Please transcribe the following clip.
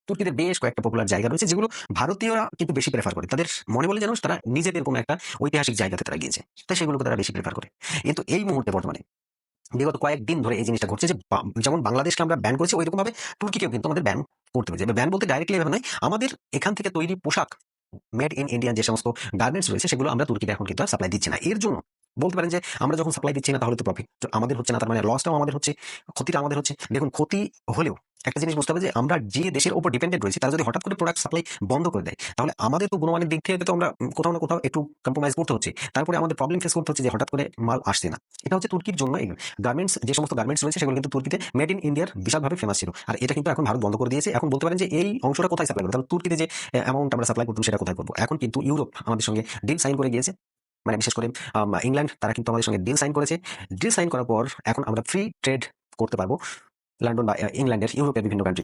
তুর্কিদের বেশ কয়েকটা পপুলার জায়গা রয়েছে যেগুলো ভারতীয়রা কিন্তু বেশি প্রেফার করে। তাদের মনে বলে যেন তারা নিজেদের কোনো একটা ঐতিহাসিক জায়গাতে তারা গিয়েছে, তাই সেগুলোকে তারা বেশি প্রেফার করে। কিন্তু এই মুহূর্তে বর্তমানে বিগত কয়েকদিন ধরে এই জিনিসটা ঘটছে যে যেমন বাংলাদেশকে আমরা ব্যান করেছি ওইরকম ভাবে তুর্কিকেও কিন্তু আমাদের ব্যান করতে হয়েছে। ব্যান বলতে ডাইরেক্টলি এভাবে নয়, আমাদের এখান থেকে তৈরি পোশাক মেড ইন ইন্ডিয়ান যে সমস্ত গার্মেন্টস রয়েছে সেগুলো আমরা তুর্কিতে এখন কিন্তু সাপ্লাই দিচ্ছি না। এর জন্য বলতে পারেন যে আমরা যখন সাপ্লাই দিচ্ছি না তাহলে তো প্রফিট আমাদের হচ্ছে না, তার মানে লসটাও আমাদের হচ্ছে, ক্ষতিটা আমাদের হচ্ছে। দেখুন, ক্ষতি হলেও একটা জিনিস বুঝতে হবে যে আমরা যে দেশের উপর ডিপেন্ডেন্ট রয়েছি তারা যদি হঠাৎ করে প্রোডাক্ট সাপ্লাই বন্ধ করে দেয় তাহলে আমাদের তো গুণমানের দিক থেকে তো আমরা কোথাও না কোথাও একটু কম্প্রোমাইজ করতে হচ্ছে। তারপরে আমাদের প্রবলেম ফেস করতে হচ্ছে যে হঠাৎ করে মাল আসছে না। এটা হচ্ছে তুর্কির জন্য গার্মেন্টস, যে সমস্ত গার্মেন্টস রয়েছে সেগুলো কিন্তু তুর্কিতে মেড ইন ইন্ডিয়ার বিশালভাবে ফেমাস ছিল, আর এটা কিন্তু এখন ভারত বন্ধ করে দিয়েছে। এখন বলতে পারেন যে এই অংশটা কোথায় সাপ্লাই করবো, তাহলে তুর্কিতে যে অ্যামাউন্ট আমরা সাপ্লাই করতাম সেটা কোথায় করবো। এখন কিন্তু ইউরোপ আমাদের সঙ্গে ডিল সাইন করে গিয়েছে, মানে বিশেষ করে ইংল্যান্ড, তারা কিন্তু আমাদের সঙ্গে ডিল সাইন করেছে। ডিল সাইন করার পর এখন আমরা ফ্রি ট্রেড করতে পারবো লন্ডন বা ইংল্যান্ডের ইউরোপের বিভিন্ন কান্ট্রি